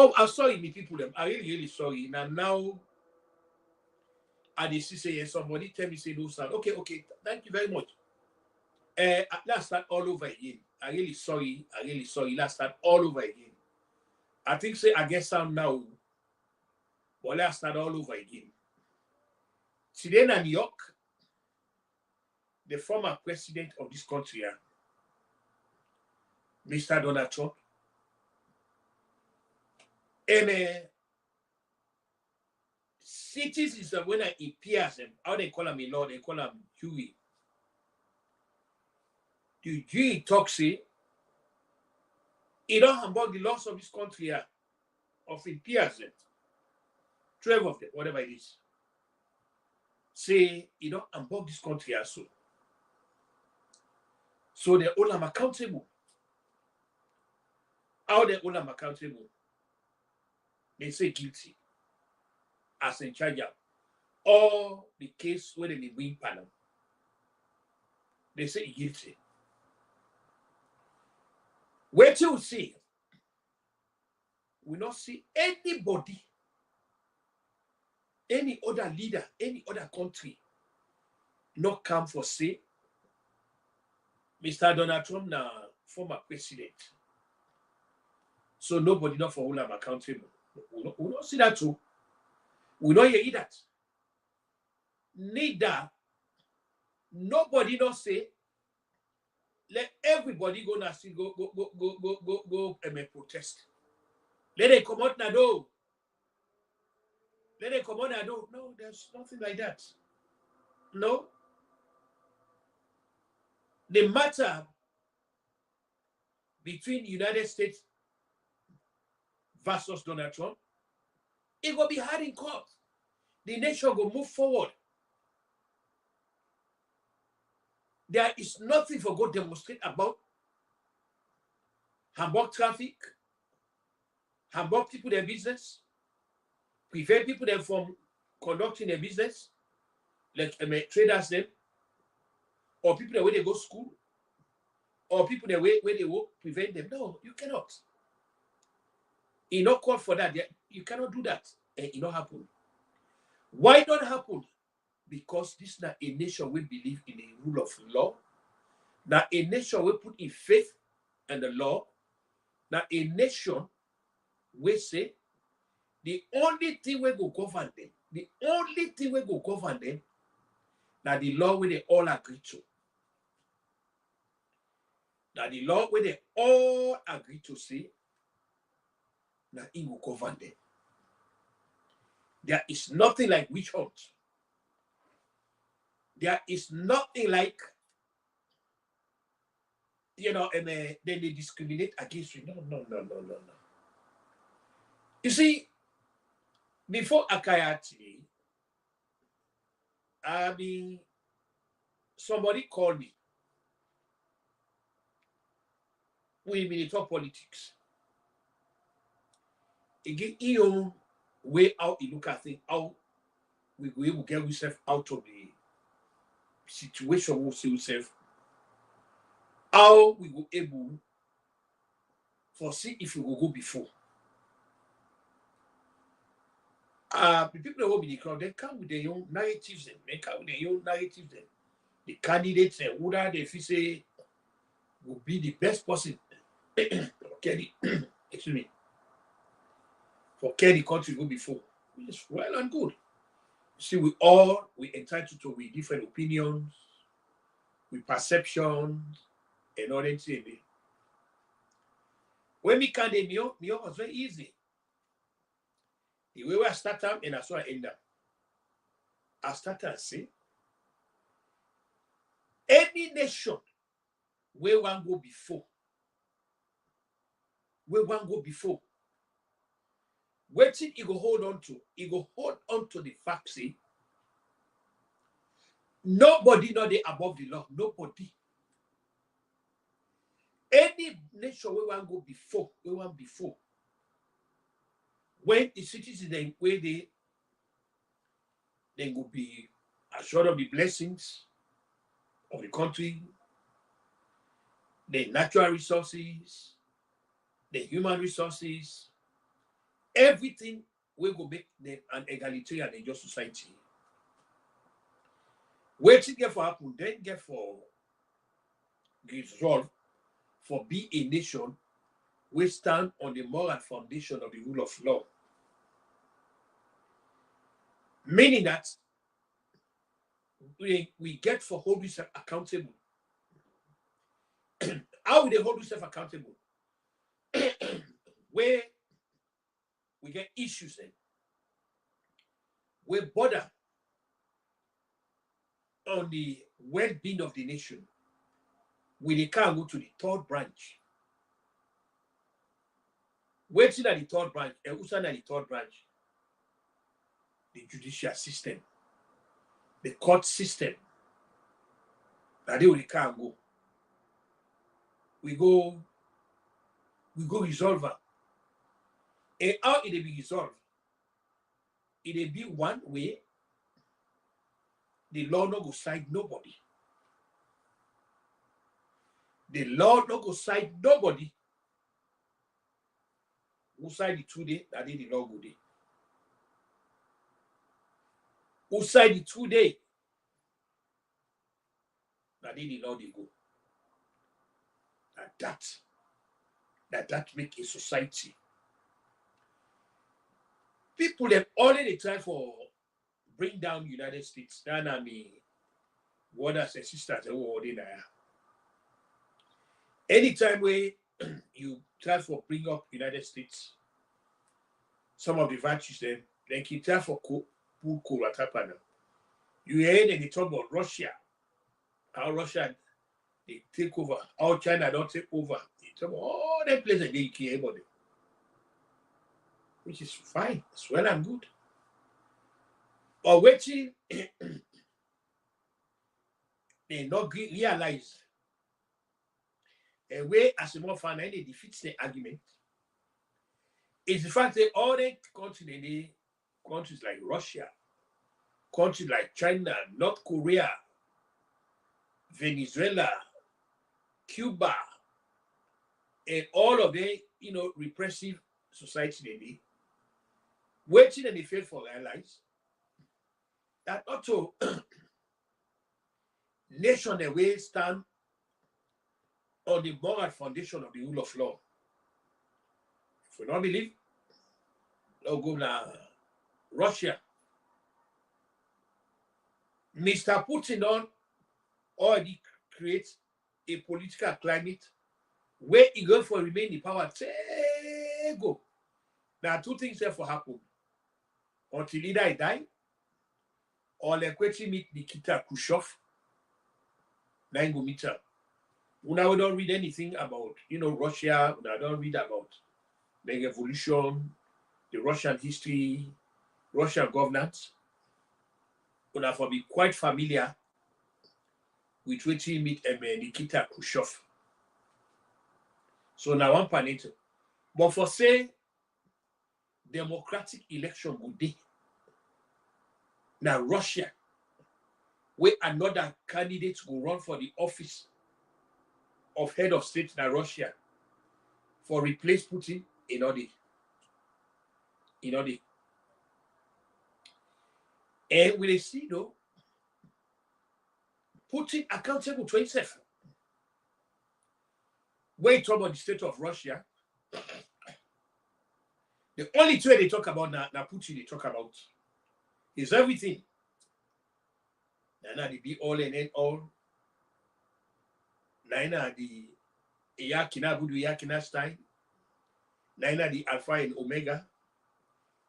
Oh, I'm sorry, me people. Them, I really, really sorry. Now, I did see say somebody tell me say no, sir. Okay, okay. Thank you very much. Let's start all over again. I really sorry. I really sorry. Let's start all over again. I think say I guess I'm now, but let's start all over again. Today in New York, the former president of this country, Mr. Donald Trump, and citizens when I appears them, how they call him a law, they call him jury. The jury talk say, he don't handle the laws of this country of appears them, 12 of them, whatever it is. Say, he don't handle this country also. So they hold him accountable. How they hold him accountable? They say guilty as in charge of all the case where they win panel. They say guilty. Wait till see, we not see anybody, any other leader, any other country, not come for say, Mr. Donald Trump now former president. So nobody not for hold him accountable. We don't see that too. We don't hear that. Neither nobody not say let everybody go now see go protest. Let them come out now do. Let them come out now do. No, there's nothing like that. No. The matter between United States versus Donald Trump, it will be hard in court. The nation will move forward. There is nothing for go demonstrate about Hamburg traffic, Hamburg people their business, prevent people them from conducting their business, like traders them, or people the way they go school, or people the way where they work, prevent them. No, you cannot. You not call for that. You cannot do that. And it not happen. Why not happen? Because this is not a nation we believe in the rule of law. Now a nation we put in faith and the law. Now a nation we say the only thing we go govern them, the only thing we go govern them, now the law where they all agree to. Now the law where they all agree to say, now it will govern them. There is nothing like witch hunt. There is nothing like, and then they discriminate against you. No. You see, before Akayati, somebody called me. We been talk politics. Again, you way out you look at things, how we go able to get ourselves out of the situation we see ourselves, how we go able to see if we will go before. The people that will be the crowd, they come with their own narratives, the candidates and whether they feel say will be the best person okay, excuse me, for the country go before. It's well and good. See, we entitled to with different opinions, with perceptions, and all that thing. When we can me was very easy. The way I start up and that's why I end up. I start and say, any nation where one go before, waiting he go hold on to the fact say nobody know they above the law. Nobody. Any nation where one go before, when the citizens then where they will be assured of the blessings of the country, the natural resources, the human resources, everything we go make them an egalitarian and just society. Waiting get for happen, then get for resolve for be a nation we stand on the moral foundation of the rule of law. Meaning that we get for hold yourself accountable. How will they hold yourself accountable? Where we get issues then, we border on the well-being of the nation. We can't go to the third branch. Waiting at the third branch, and who's at the third branch? The judicial system, the court system. That they can't go. We go resolve it. And how it be resolved? It be one way. The law no go side nobody. The law no go side nobody. Who side the 2 day, that day the law go day. Who side the 2 day, that day the law they go. That make a society. People have already tried for bring down United States. Then I mean, brothers and sisters, anytime where you try for bring up United States, some of the virtues then you try for pull what happened. You heard any talk about Russia, how Russia they take over, how China don't take over. They talk about all the places they care about it, which is fine, it's well and good. But waiting, they not realize a way as a more fun and they defeats the argument is the fact that all the countries like Russia, countries like China, North Korea, Venezuela, Cuba, and all of the repressive society they need, waiting and they fail for their lives. That also nation the way stand on the moral foundation of the rule of law. If we don't believe, no go to Russia. Mr. Putin on already creates a political climate where he go for remain in power. Go. Now 2 things have to happen until either he die or like when he meet Nikita Khrushchev. Now he go meet her. Now we don't read anything about Russia. We don't read about the evolution, the Russian history, Russian governance. We have to be quite familiar with when he meet Nikita Khrushchev. So now one planet. But for say democratic election would be now Russia, where another candidate will run for the office of head of state in Russia for replace Putin in order. And we see though, Putin accountable to himself. When you talk about the state of Russia, the only two they talk about now Putin they talk about is everything. Now they be all and end all. Now the Yakina Budu Yakina Stein. Now the Alpha and Omega.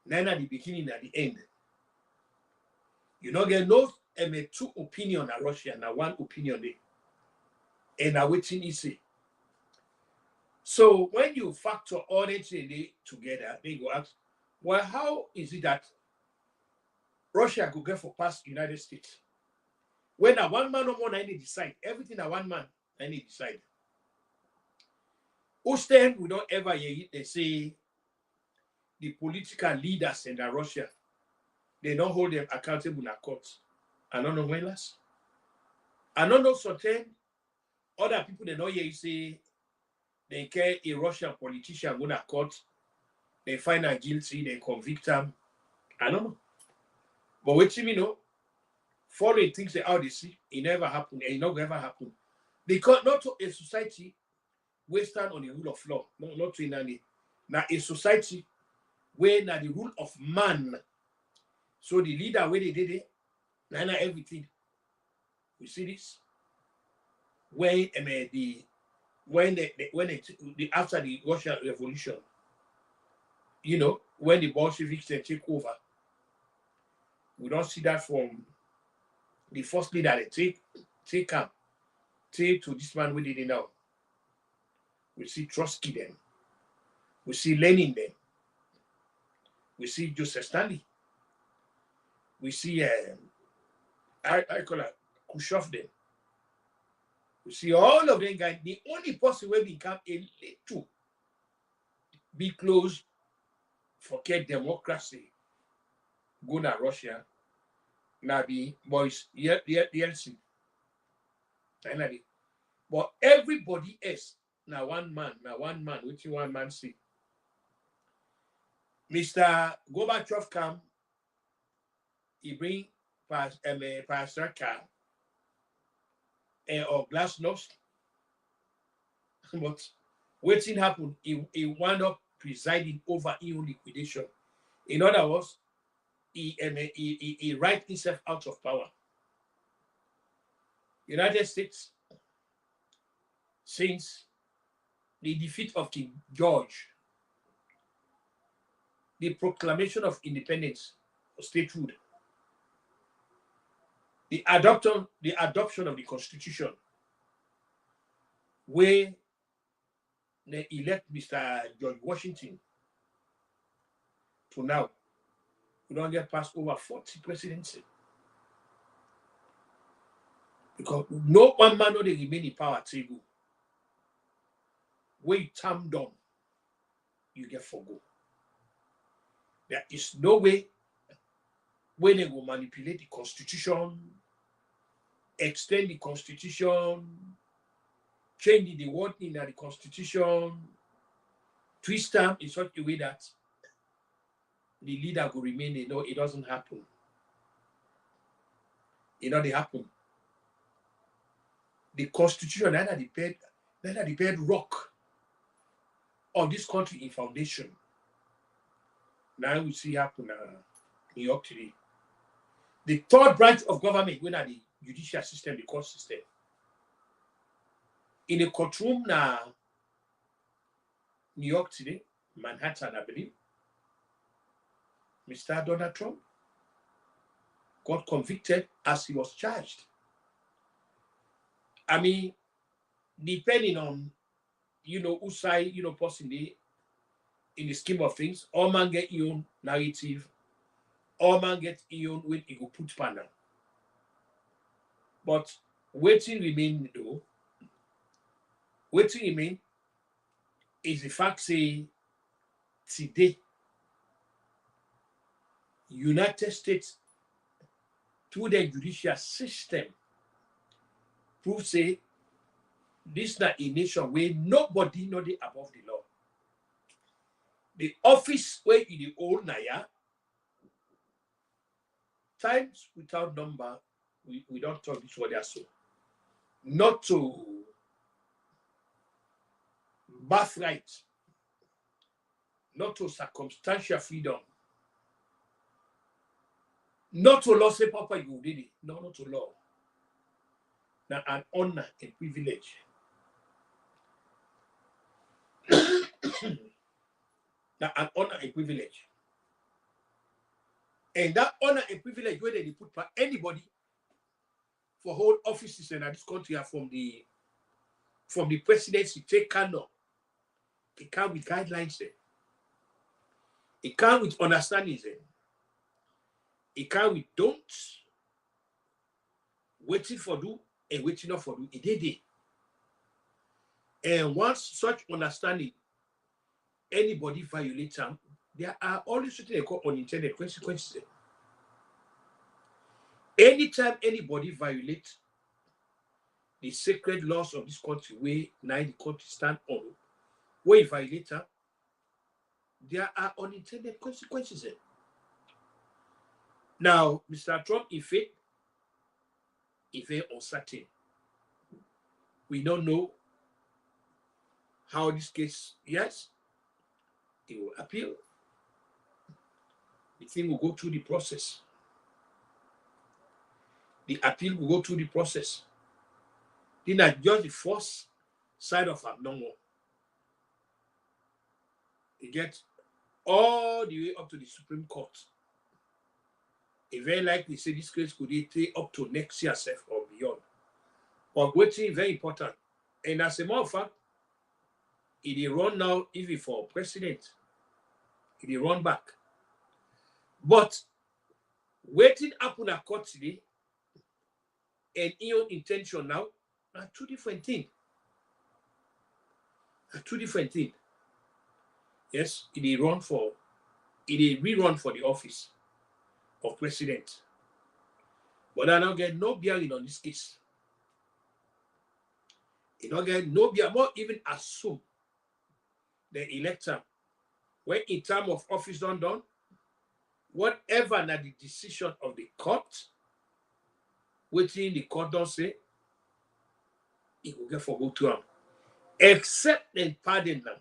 Now the beginning at the end. You know, get no two opinion at Russia, now one opinion there. And I waiting you see. So when you factor all that together, they go ask, well, how is it that Russia could get for past United States? When a one man or more, I need decide. Everything a one man, I need decide. Osten, we don't ever hear it. They say the political leaders in Russia, they don't hold them accountable in a court. I don't know when last. I don't know certain other people they know here say they care a Russian politician go to court, They find her guilty, they convict them. I don't know. But wait till me know, following things that how they see, it never happened, and it not ever happen. Because not to a society where stand on the rule of law, no, not to any. Now a society where now the rule of man. So the leader where they did it, now everything. We see this when after the Russian Revolution, you know, when the Bolsheviks they take over, we don't see that from the first leader they take to this man we did it now. We see Trotsky then, we see Lenin then, we see Joseph Stalin, we see I call it Khrushchev then. We see all of them guys. The only person where become a little be close, forget democracy, go to Russia, now be boys, LC. But everybody else, now one man, which one man see. Mr. Gorbachev come, he bring Pastor car or Glasnost. But waiting happened, he wound up presiding over EU liquidation. In other words, he write himself out of power. United States, since the defeat of King George, the proclamation of independence, statehood, the adoption of the Constitution, where they elect Mr. George Washington to now, we don't get past over 40 presidency. Because no one man know they remain in power table. When you turn down, you get forgo. There is no way when they will manipulate the Constitution, extend the Constitution, change the word in the Constitution, twist them in such a way that the leader will remain. You know, it doesn't happen. You know, they happen. The Constitution, neither the bedrock of this country in foundation. Now we see happen in New York today. The third branch of government, when are the judicial system, the court system. In the courtroom now, New York today, Manhattan, I believe, Mr. Donald Trump got convicted as he was charged. I mean, depending on, you know, whose side, you know, possibly in the scheme of things, all man get your own narrative, all man get your own way he go put panel. But waiting remain though, waiting remain is the fact say today, United States through the judicial system prove say this is not a nation where nobody know the above the law. The office where in the old Naya, times without number, we don't talk this word so. Not to birthright, not to circumstantial freedom, not to law say Papa you did it, no, not to law. Now an honor and privilege. Now an honor and privilege. And that honor and privilege where they put for anybody for hold offices in this country are from the presidency take care of. It come with guidelines there. It come with understandings there. It come with don'ts, waiting for do and waiting not for do. It did it. And once such understanding, anybody violates them, there are always something they call unintended consequences. Anytime anybody violates the sacred laws of this country, where now the country stand on, where you violate them, there are unintended consequences. Now, Mr. Trump, if uncertain, we don't know how this case, yes, he will appeal. The thing will go through the process. The appeal will go through the process. Then that's just the first side of abnormal. You get all the way up to the Supreme Court. It's very likely say this case could take up to next year or beyond. But waiting very important. And as a matter of fact, it run now even for president. It run back. But waiting happen at court today and your intention now are two different things. Yes, it rerun for the office of president. But I don't get no bearing on this case. You don't get no bearing, more even assume the elector when in term of office done, whatever na the decision of the court, waiting the court don't say, it will get for go to him. Except they pardon them.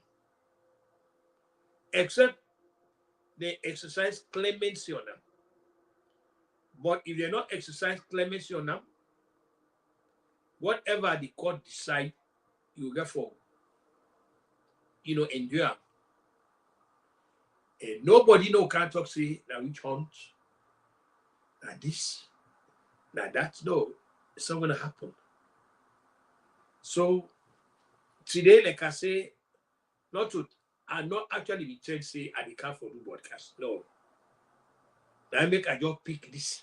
Except they exercise clemency on them. But if they not exercise clemency on them, whatever the court decide, you will get for, endure. And nobody can talk say that which hunt, that this, that. No, it's not going to happen. So today, like I say, I'm not actually the trend say I can't for do broadcast. No. I just pick this.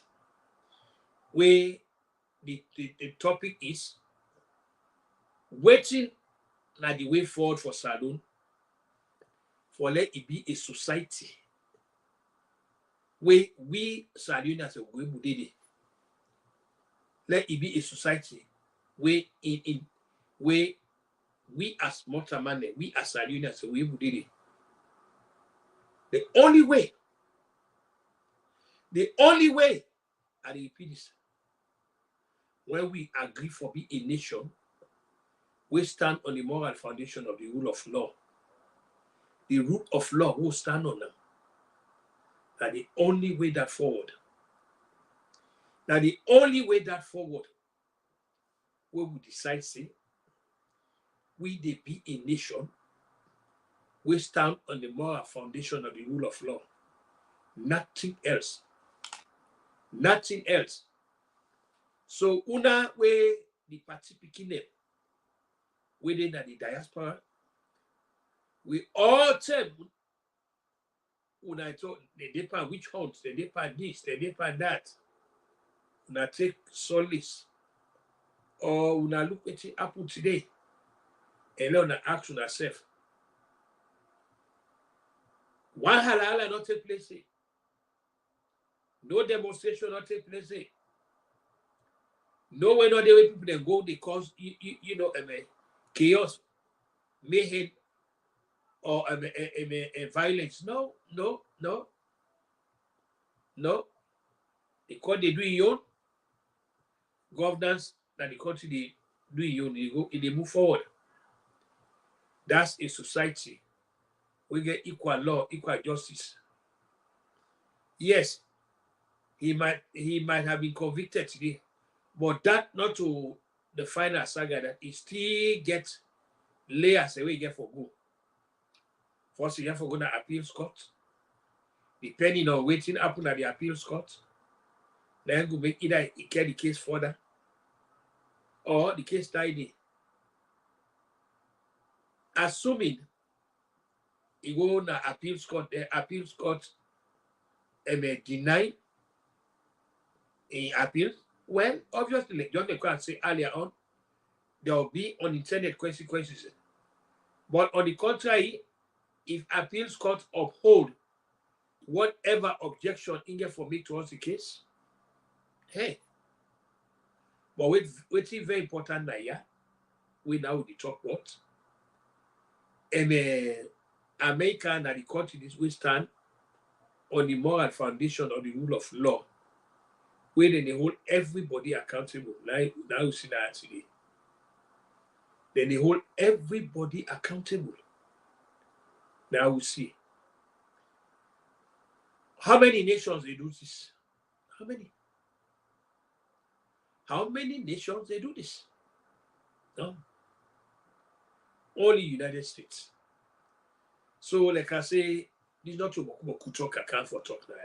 Where the topic is waiting like the way forward for Salon for let it be a society where we Salon as a way budede. Let it be a society where where we as Motamane, we as Salon as a way budede. The only way, I repeat this, when we agree for be a nation, we stand on the moral foundation of the rule of law. The rule of law will stand on them. That the only way that forward. We will decide, say, we they be a nation, we stand on the moral foundation of the rule of law. Nothing else. So, una we the party picking within the diaspora, we all tell una talk they depend which hunts, they depend this, they depend that. Una take solace, or una look at it happen today, and una ask una self. One halala not take place. No demonstration not take place. No way, not the way people then go, they cause chaos, mayhem, or violence. No. The court they do your own governance that the country they do your own. They move forward. That's a society. We get equal law, equal justice. Yes, he might have been convicted today, but that not to the final saga that he still gets layers away get for go. First, you have to go to appeals court. Depending on waiting happen at the appeals court, then go make either he carry the case further or the case died. Assuming he go to appeals court, the appeals court deny in appeal. Well, obviously, like John McCann said earlier on, there will be unintended consequences. But on the contrary, if appeals court uphold whatever objection in there for me towards the case, hey. But what's very important now, yeah, we now the talk what. America and the country this we stand on the moral foundation of the rule of law, where then they hold everybody accountable. Now you see that today. Then they hold everybody accountable. Now we see. How many nations they do this? How many? How many nations they do this? No. Only United States. So, like I say, this is not to talk, I can't for talk now.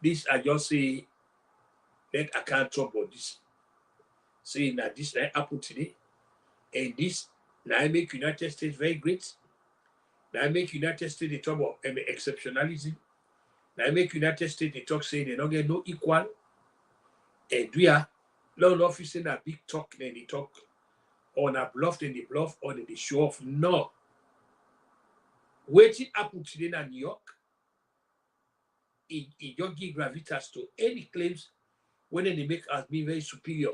This I just say, let I can't talk about this. Saying that this might happen today, and this now make United States very great. Now make United States they talk about exceptionalism. Now make United States they talk say they don't get no equal. And we are law office in a big talk, then they talk on a bluff, then they bluff, or then they show off. No. Waiting happen today in New York, it just give gravitas to any claims when they make us be very superior.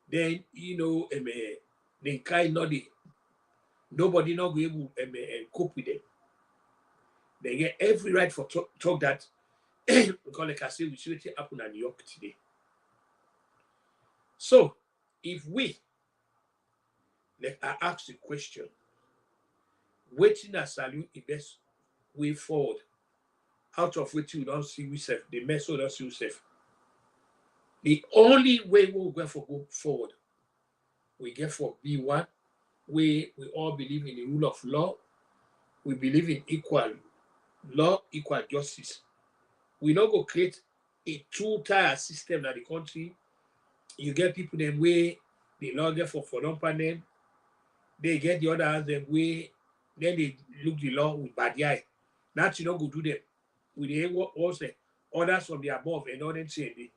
Then they kind of nobody not be able to cope with them. They get every right for talk that because like I say, we see what happen in New York today. So if we like I ask the question, waiting a Salon the best way forward, out of which you don't see yourself, the mess don't see yourself. The only way we'll go forward, we get for B1, we all believe in the rule of law. We believe in equal law, equal justice. We not go create a two-tier system in the country. You get people them way the law get for don't panel. They get the other hands them way, then they look the law with bad eye. That you not go do them. With the also others from the above and all them say.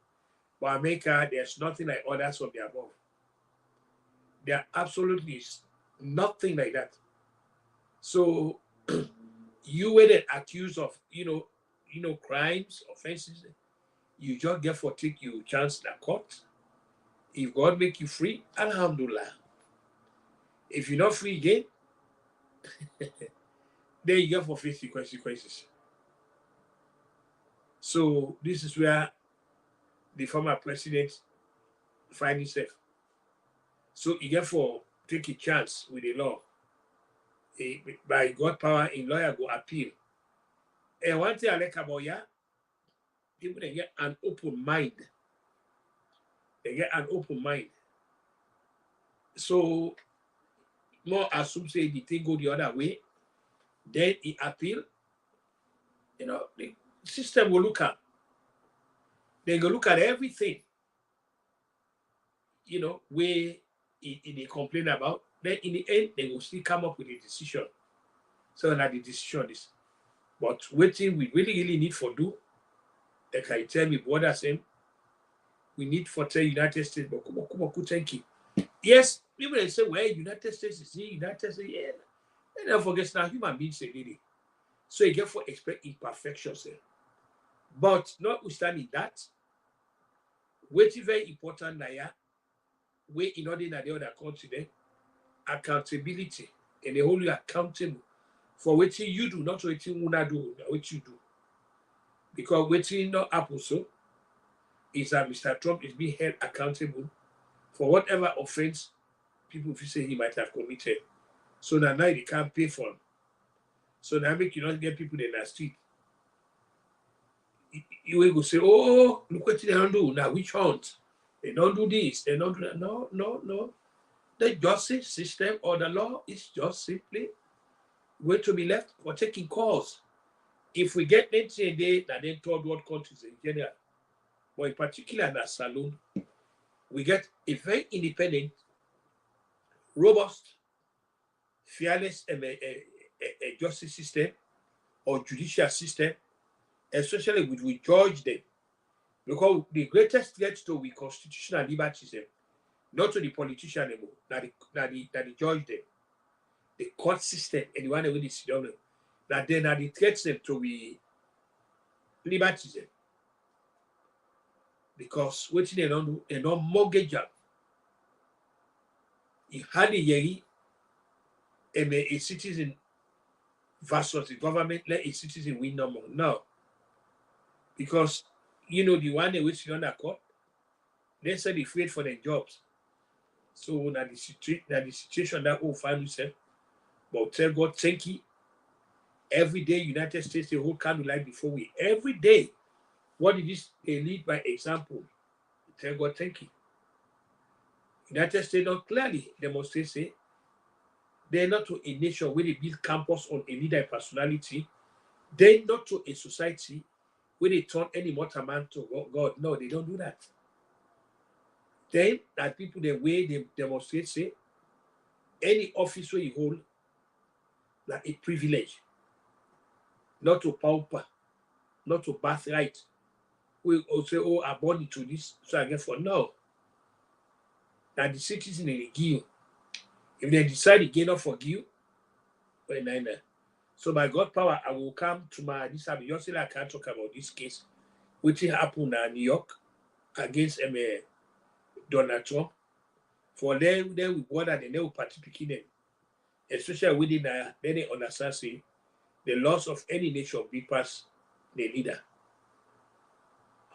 But America, there's nothing like others from the above. There absolutely is nothing like that. So you were accused of crimes, offenses, you just get for take your chance in the court. If God make you free, alhamdulillah. If you're not free again, then you get for face the consequences. So this is where the former president find himself. So you get for take a chance with the law. By God power, in lawyer go appeal. And one thing I like about people they get an open mind. They get an open mind. So more assume say the thing go the other way, then he appeal. The system will look at. They go look at everything. Where they complain about. Then in the end, they will still come up with a decision. So that the decision is. But waiting we really need for do, like I tell me brothers, we need for tell United States, but come on, thank you. Yes, people they say, well, United States is here, United States, yeah. And don't forget now human beings are really. So you get for expect imperfections. But notwithstanding that, waiting very important now, where in order that the other country, accountability, and they hold you accountable for what you do, not what you wanna do, what you do. Because what you not happen so is that Mr. Trump is being held accountable for whatever offense people feel say he might have committed. So now they can't pay for him. So now make you not get people in the street. You will go say, oh, look what they don't do. Now which ones? They don't do this, they don't do that. No. The justice system or the law is just simply way to be left for taking calls. If we get into a day that then third world countries in general, but in particular in Salon, we get a very independent, robust, fearless justice system or judicial system, especially with we judge them. Because the greatest threat to we constitutional liberties, not to the politician anymore, that the judge them, the court system, and the one with the sit that then are the threats them to be liberties. Because what they don't do, they don't mortgage up. If had a yeri, a citizen versus the government let a citizen win no more. No. Because you know the one which you under court, they said they afraid for their jobs. So now the situation that will find yourself. But tell God thank you. Every day United States they hold candlelight before we. Every day. What did this they lead by example? Tell God thank you. United States don't clearly demonstrate say they're not to a nation where they build campus on a leader personality. They're not to a society where they turn any mortal man to God. No, they don't do that. Then that people the way they demonstrate say any office where you hold like a privilege, not to pauper, not to birthright. We also oh are born into this, so I get for no. Now the citizen they give you. If they decide again not forgive, well, nine. So by God power, I will come to my this have you still I can't talk about this case, which happened in New York against Donald Trump. For them we bother they will participate in, especially within then they understand say the loss of any nation big pass the leader.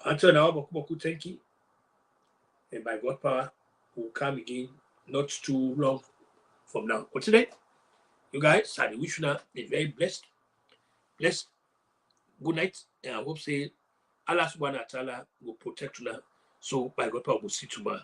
Until now, Boku thank you. And by God power, will come again not too long from now. But today, you guys, I wish you a very blessed, good night. And I hope say Allah subhanahu wa ta'ala will protect you now. So by God power, we'll see tomorrow.